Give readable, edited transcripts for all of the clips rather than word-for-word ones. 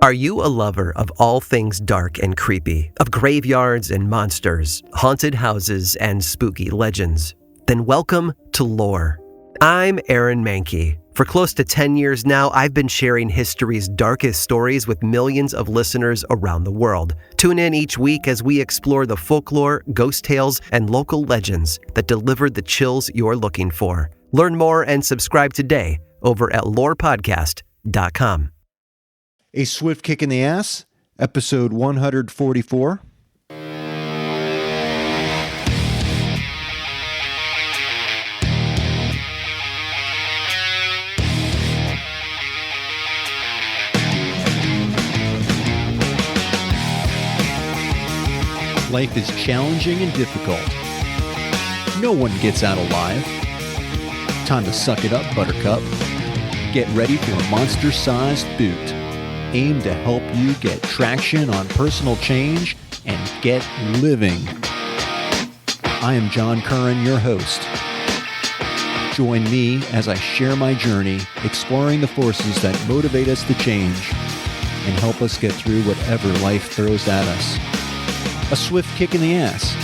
Are you a lover of all things dark and creepy, of graveyards and monsters, haunted houses and spooky legends? Then welcome to Lore. I'm Aaron Mankey. For close to 10 years now, I've been sharing history's darkest stories with millions of listeners around the world. Tune in each week as we explore the folklore, ghost tales, and local legends that delivered the chills you're looking for. Learn more and subscribe today over at lorepodcast.com. A Swift Kick in the Ass, episode 144. Life is challenging and difficult. No one gets out alive. Time to suck it up, Buttercup. Get ready for a monster-sized boot, aimed to help you get traction on personal change and get living. I am John Curran, your host. Join me as I share my journey, exploring the forces that motivate us to change and help us get through whatever life throws at us. A swift kick in the ass.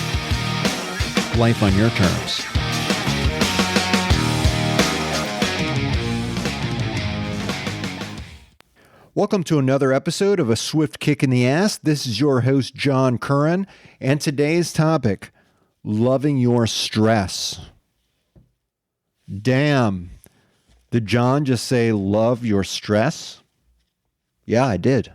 Life on your terms. Welcome to another episode of A Swift Kick in the Ass. This is your host, John Curran, and today's topic, loving your stress. Damn. Did John just say love your stress? Yeah, I did.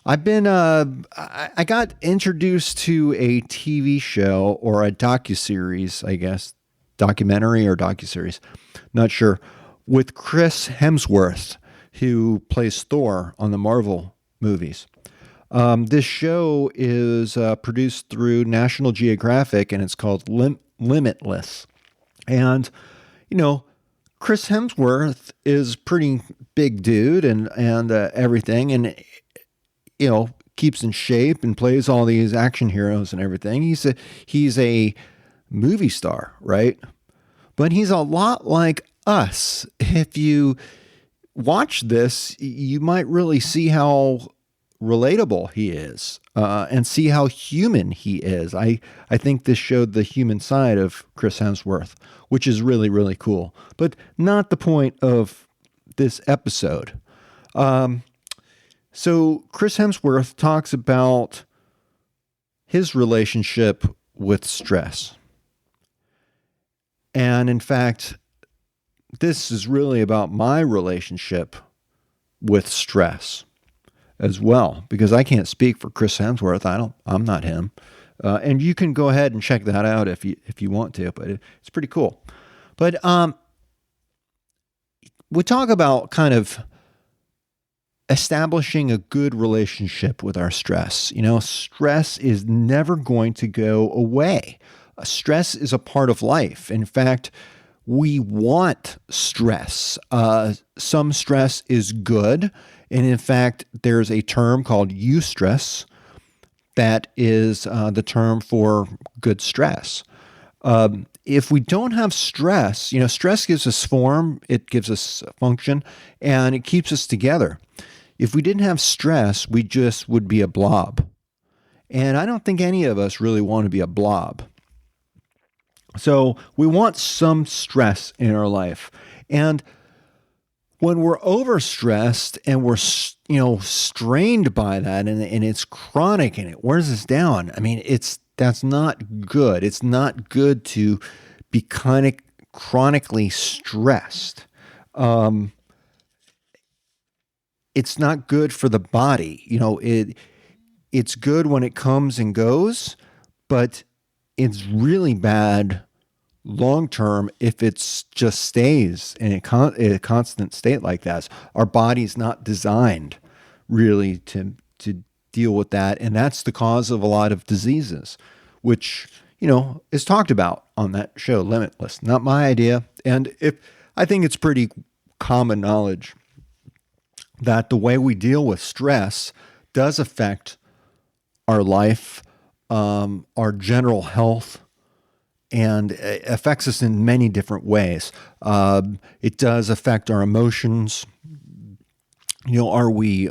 I've been, I got introduced to a TV show or a docuseries, I guess, documentary or docuseries, not sure, with Chris Hemsworth, who plays Thor on the Marvel movies. This show is produced through National Geographic, and it's called Limitless. And, you know, Chris Hemsworth is a pretty big dude and everything, and you know, keeps in shape and plays all these action heroes and everything. He's a movie star, right? But he's a lot like us. If you watch this, you might really see how relatable he is and see how human he is. I think this showed the human side of Chris Hemsworth, which is really, really cool. But not the point of this episode. So Chris Hemsworth talks about his relationship with stress. And in fact, this is really about my relationship with stress as well, because I can't speak for Chris Hemsworth. I'm not him. And you can go ahead and check that out if you want to, but it's pretty cool. But we talk about kind of establishing a good relationship with our stress. You know, stress is never going to go away. Stress is a part of life. In fact, we want stress. Some stress is good. And in fact, there's a term called eustress that is the term for good stress. If we don't have stress, you know, stress gives us form, it gives us function, and it keeps us together. If we didn't have stress, we just would be a blob. And I don't think any of us really want to be a blob. So we want some stress in our life. And when we're overstressed and we're, you know, strained by that and it's chronic and it wears us down, I mean, that's not good. It's not good to be chronically stressed. It's not good for the body. You know, it's good when it comes and goes, but it's really bad long-term if it's just stays in a constant state like that. Our body's not designed really to deal with that. And that's the cause of a lot of diseases, which, you know, is talked about on that show, Limitless. Not my idea. And I think it's pretty common knowledge that the way we deal with stress does affect our life, our general health, and it affects us in many different ways. It does affect our emotions. Are we,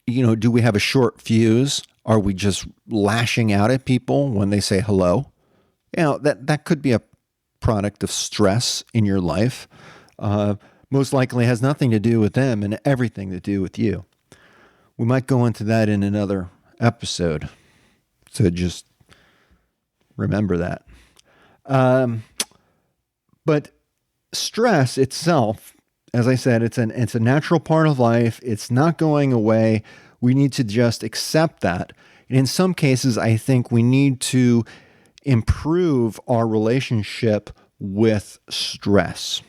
do we have a short fuse? Are we just lashing out at people when they say hello? That could be a product of stress in your life. Most likely has nothing to do with them and everything to do with you. We might go into that in another episode. So just remember that. But stress itself, as I said, it's a natural part of life. It's not going away. We need to just accept that. And in some cases, I think we need to improve our relationship with stress.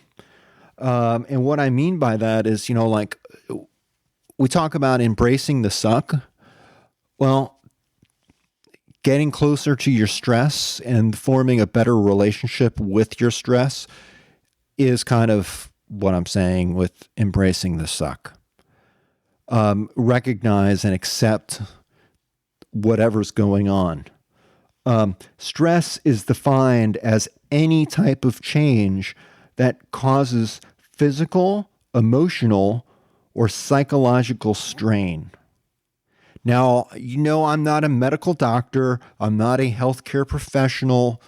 And what I mean by that is, like we talk about embracing the suck. Well, getting closer to your stress and forming a better relationship with your stress is kind of what I'm saying with embracing the suck. Recognize and accept whatever's going on. Stress is defined as any type of change that causes physical, emotional, or psychological strain. Now, I'm not a medical doctor. I'm not a healthcare professional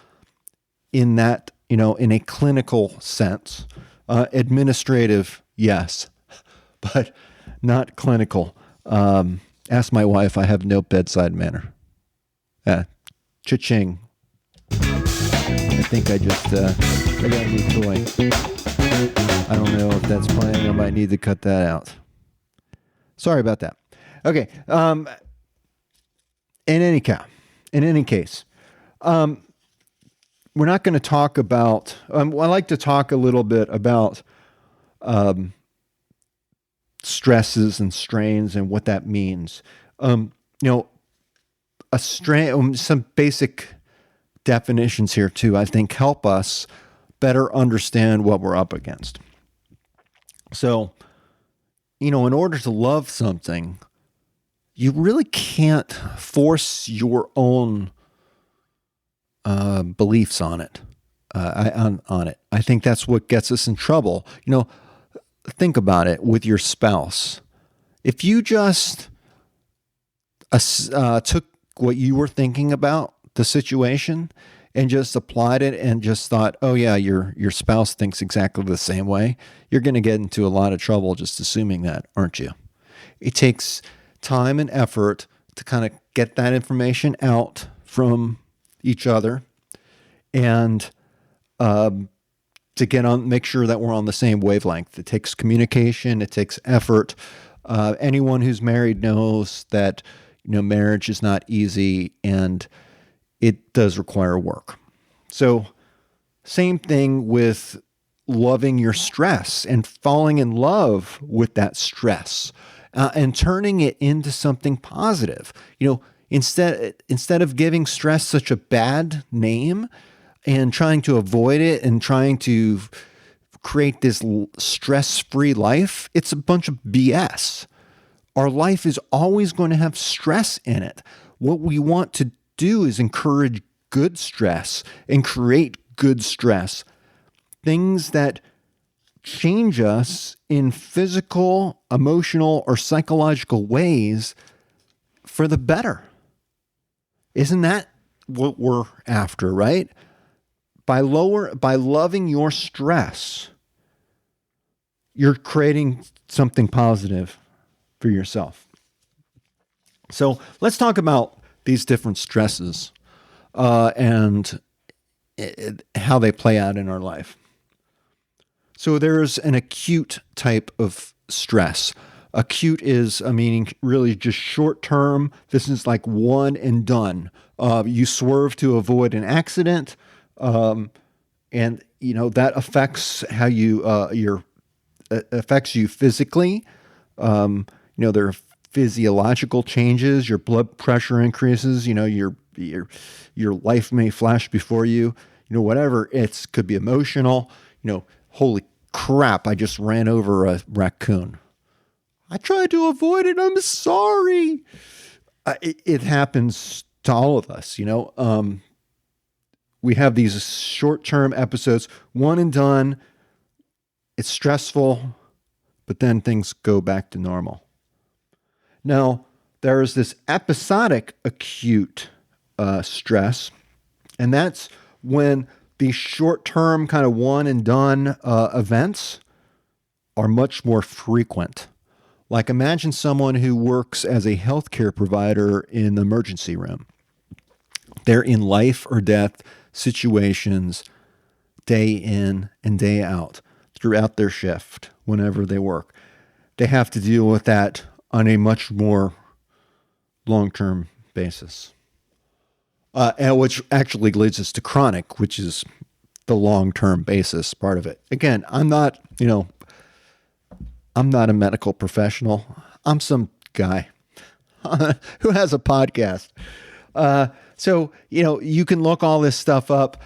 in that, in a clinical sense. Administrative, yes, but not clinical. Ask my wife, I have no bedside manner. Cha-ching. I think I got a new toy. I don't know if that's playing. I might need to cut that out. Sorry about that. Okay. In any case, we're not going to talk about, I like to talk a little bit about stresses and strains and what that means. A strain, some basic definitions here too, I think help us better understand what we're up against. So, in order to love something, you really can't force your own beliefs on it. On it. I think that's what gets us in trouble. Think about it with your spouse. If you just took what you were thinking about the situation and just applied it and just thought, oh yeah, your spouse thinks exactly the same way, you're going to get into a lot of trouble just assuming that, aren't you? It takes time and effort to kind of get that information out from each other and to make sure that we're on the same wavelength. It takes communication. It takes effort. Anyone who's married knows that marriage is not easy and it does require work. So same thing with loving your stress and falling in love with that stress and turning it into something positive. Instead of giving stress such a bad name and trying to avoid it and trying to create this stress-free life, it's a bunch of BS. Our life is always going to have stress in it. What we want to do is encourage good stress and create good stress. Things that change us in physical, emotional, or psychological ways for the better. Isn't that what we're after, right? By loving your stress, you're creating something positive for yourself. So let's talk about these different stresses and how they play out in our life. So there's an acute type of stress. Acute is, meaning really just short term. This is like one and done. You swerve to avoid an accident, and that affects how you affects you physically. There are physiological changes. Your blood pressure increases. Your life may flash before you. Whatever. It could be emotional. Holy crap! I just ran over a raccoon. I tried to avoid it. I'm sorry. It happens to all of us. We have these short-term episodes, one and done. It's stressful, but then things go back to normal. Now, there is this episodic acute stress, and that's when the short-term kind of one and done events are much more frequent. Like imagine someone who works as a healthcare provider in the emergency room. They're in life or death situations day in and day out throughout their shift whenever they work. They have to deal with that on a much more long-term basis. And which actually leads us to chronic, which is the long-term basis part of it. Again, I'm not a medical professional. I'm some guy who has a podcast. So, you can look all this stuff up.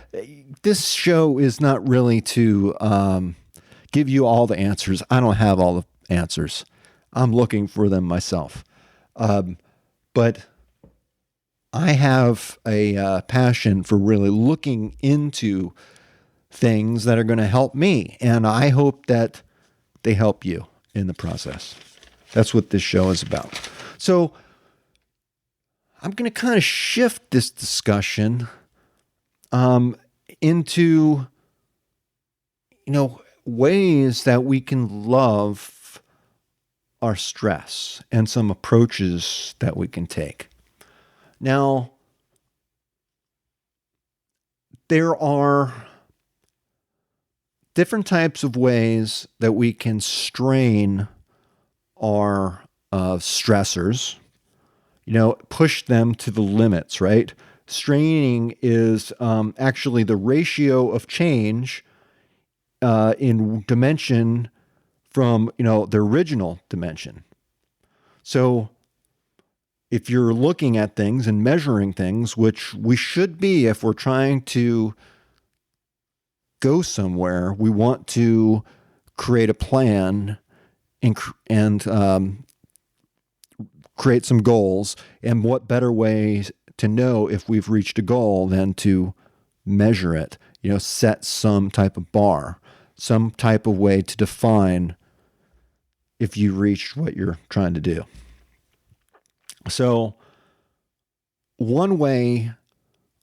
This show is not really to give you all the answers. I don't have all the answers. I'm looking for them myself. But I have a passion for really looking into things that are going to help me. And I hope that they help you in the process. That's what this show is about. So I'm going to kind of shift this discussion into, ways that we can love our stress and some approaches that we can take. Now, there are different types of ways that we can strain our stressors, push them to the limits, right? Straining is actually the ratio of change in dimension from, the original dimension. So if you're looking at things and measuring things, which we should be if we're trying to go somewhere, we want to create a plan and create some goals. And what better way to know if we've reached a goal than to measure it, set some type of bar, some type of way to define if you reached what you're trying to do. So one way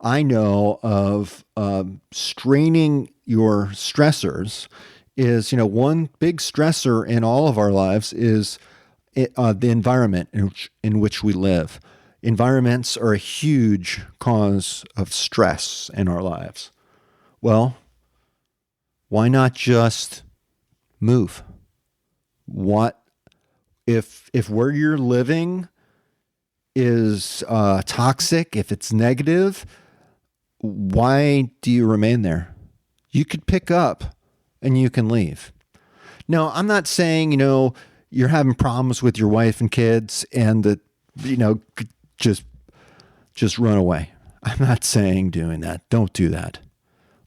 I know of straining your stressors is, one big stressor in all of our lives is the environment in which we live. Environments are a huge cause of stress in our lives. Well, why not just move? What if where you're living is toxic, if it's negative, why do you remain there? You could pick up and you can leave. Now, I'm not saying, you're having problems with your wife and kids and that, just run away. I'm not saying doing that. Don't do that.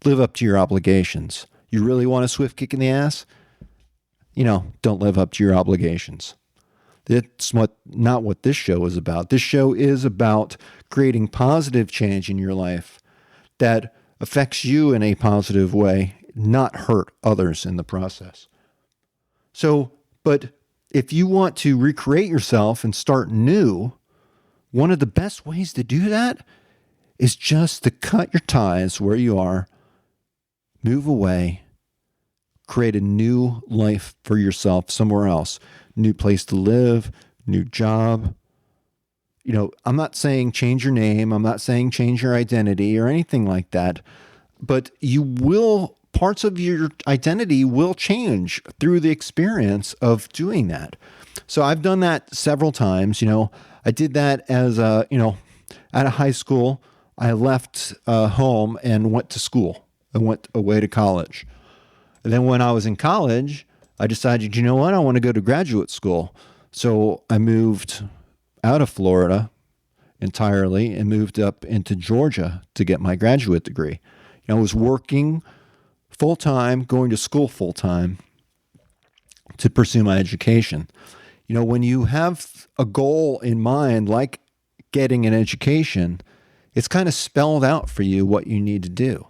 Live up to your obligations. You really want a swift kick in the ass? Don't live up to your obligations. That's not what this show is about. This show is about creating positive change in your life that affects you in a positive way, not hurt others in the process. So, but if you want to recreate yourself and start new, one of the best ways to do that is just to cut your ties where you are, move away, create a new life for yourself somewhere else. New place to live, new job. I'm not saying change your name. I'm not saying change your identity or anything like that. But parts of your identity will change through the experience of doing that. So I've done that several times. I did that as out of high school. I left home and went to school. I went away to college. And then when I was in college, I decided, I want to go to graduate school. So I moved out of Florida entirely and moved up into Georgia to get my graduate degree. I was working full-time, going to school full-time to pursue my education. When you have a goal in mind, like getting an education, it's kind of spelled out for you what you need to do.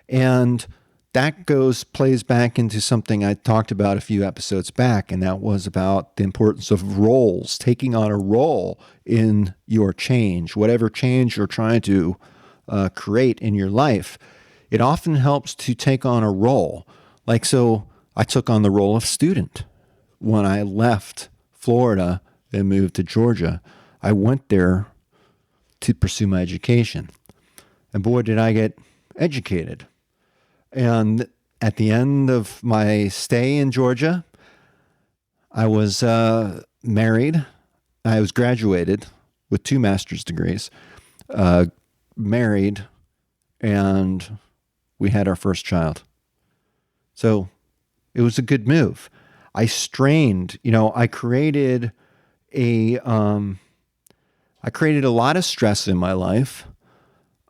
And that plays back into something I talked about a few episodes back, and that was about the importance of roles, taking on a role in your change, whatever change you're trying to create in your life. It often helps to take on a role. Like, so I took on the role of student when I left Florida and moved to Georgia. I went there to pursue my education. And boy, did I get educated. And at the end of my stay in Georgia, I was married. I was graduated with 2 master's degrees, married, and we had our first child. So it was a good move. I strained, I created a lot of stress in my life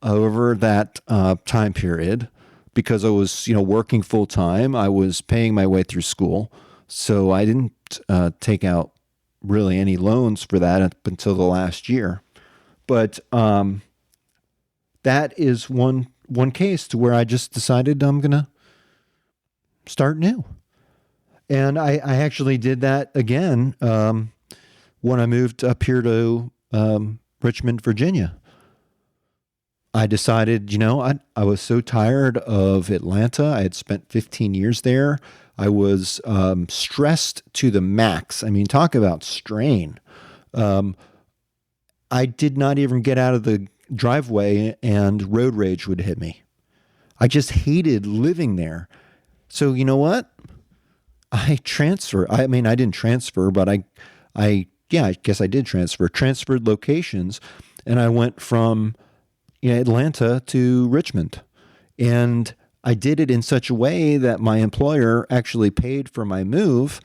over that time period because I was, working full time. I was paying my way through school. So I didn't take out really any loans for that up until the last year. But that is one case to where I just decided I'm going to start new. And I actually did that again when I moved up here to Richmond, Virginia. I decided, I was so tired of Atlanta. I had spent 15 years there. I was stressed to the max. I mean, talk about strain. I did not even get out of the driveway and road rage would hit me. I just hated living there. So you know what? I transferred. I mean, I didn't transfer, but I guess I did transfer. Transferred locations, and I went from Atlanta to Richmond. And I did it in such a way that my employer actually paid for my move,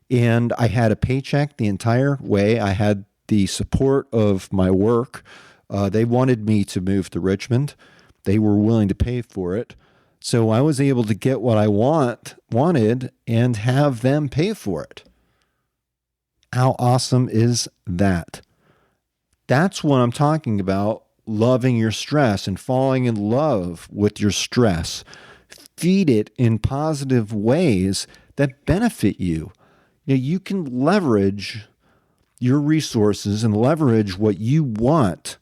and I had a paycheck the entire way. I had the support of my work. They wanted me to move to Richmond. They were willing to pay for it. So I was able to get what I wanted and have them pay for it. How awesome is that? That's what I'm talking about, loving your stress and falling in love with your stress. Feed it in positive ways that benefit you. You can leverage your resources and leverage what you want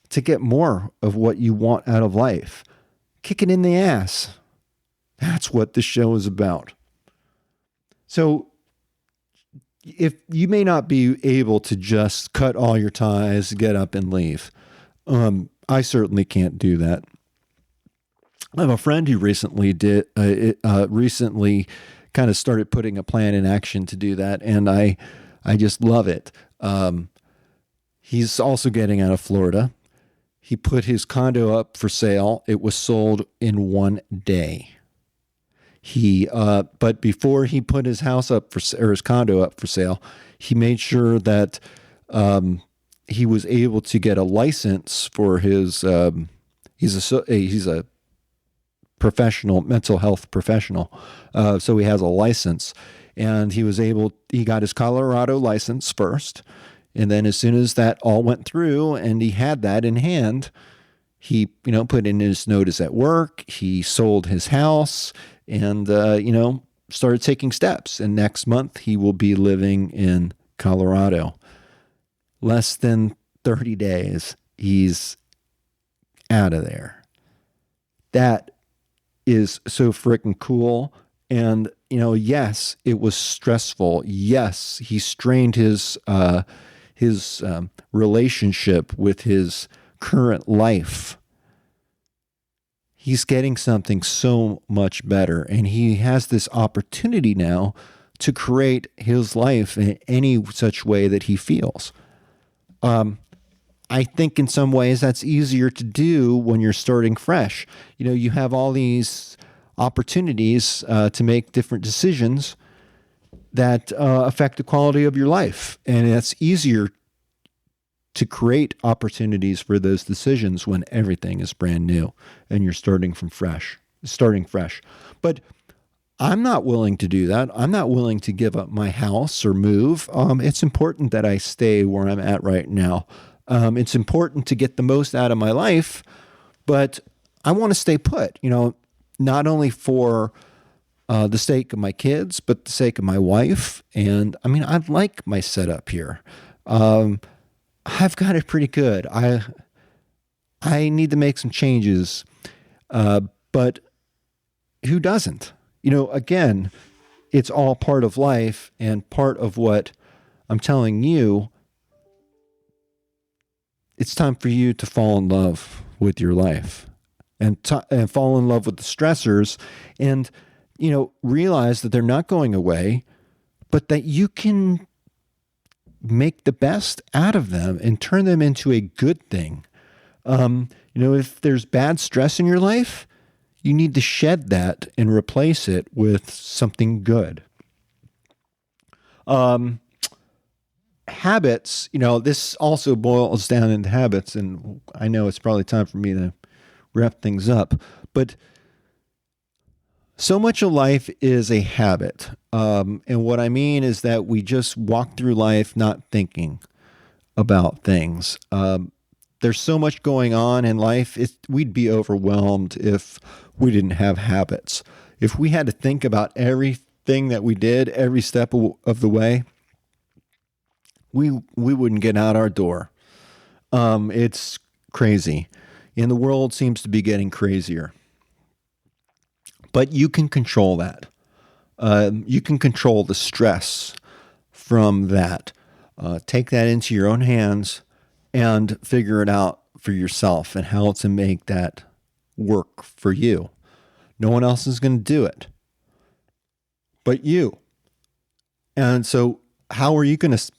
to get more of what you want out of life. Kick it in the ass. That's what this show is about. So if you may not be able to just cut all your ties, get up and leave. I certainly can't do that. I have a friend who recently kind of started putting a plan in action to do that. And I just love it. He's also getting out of Florida. He put his condo up for sale. It was sold in one day. But before he put his house up or his condo up for sale, he made sure that he was able to get a license for his. He's a professional, mental health professional, so he has a license, and he got his Colorado license first. And then as soon as that all went through and he had that in hand, he, put in his notice at work, he sold his house and, started taking steps. And next month he will be living in Colorado. Less than 30 days, he's out of there. That is so freaking cool. And, yes, it was stressful. Yes, he strained his relationship with his current life. He's getting something so much better, and he has this opportunity now to create his life in any such way that he feels. I think in some ways that's easier to do when you're starting fresh. You have all these opportunities to make different decisions that affect the quality of your life. And it's easier to create opportunities for those decisions when everything is brand new and you're starting fresh. But I'm not willing to do that. I'm not willing to give up my house or move. It's important that I stay where I'm at right now. It's important to get the most out of my life, but I want to stay put. not only for the sake of my kids, but the sake of my wife. And I mean, I like my setup here. I've got it pretty good. I need to make some changes, but who doesn't? Again, it's all part of life, and part of what I'm telling you, it's time for you to fall in love with your life and fall in love with the stressors, and realize that they're not going away, but that you can make the best out of them and turn them into a good thing. If there's bad stress in your life, you need to shed that and replace it with something good. Habits, this also boils down into habits, and I know it's probably time for me to wrap things up, but so much of life is a habit. And what I mean is that we just walk through life not thinking about things. There's so much going on in life. We'd be overwhelmed if we didn't have habits. If we had to think about everything that we did every step of the way, we wouldn't get out our door. It's crazy. And the world seems to be getting crazier. But you can control that. You can control the stress from that. Take that into your own hands and figure it out for yourself and how to make that work for you. No one else is going to do it but you. And so how are you going to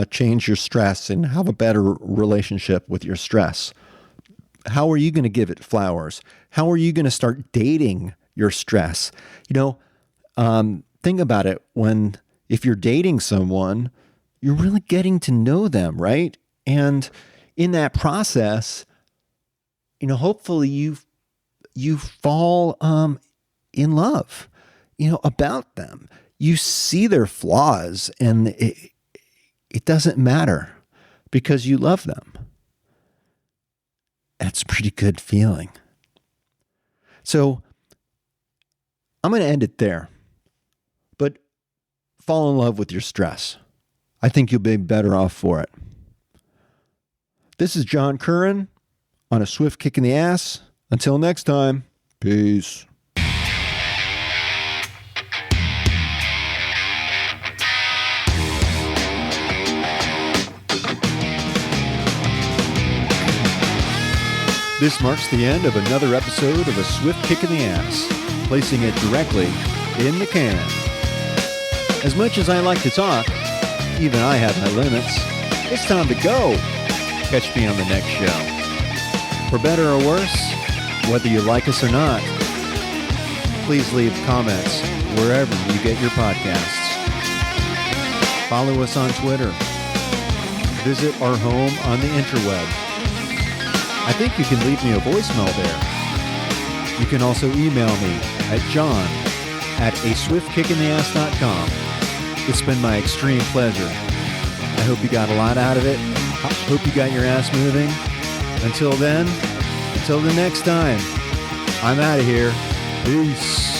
change your stress and have a better relationship with your stress? How are you going to give it flowers? How are you going to start dating your stress? Think about it. If you're dating someone, you're really getting to know them, right? And in that process, hopefully you fall in love, about them. You see their flaws, and it doesn't matter because you love them. That's a pretty good feeling. So I'm going to end it there. But fall in love with your stress. I think you'll be better off for it. This is John Curran on A Swift Kick in the Ass. Until next time, peace. This marks the end of another episode of A Swift Kick in the Ass, placing it directly in the can. As much as I like to talk, even I have my limits. It's time to go. Catch me on the next show. For better or worse, whether you like us or not, please leave comments wherever you get your podcasts. Follow us on Twitter. Visit our home on the interweb. I think you can leave me a voicemail there. You can also email me at john@aswiftkickintheass.com. It's been my extreme pleasure. I hope you got a lot out of it. I hope you got your ass moving. Until then, until the next time, I'm out of here. Peace.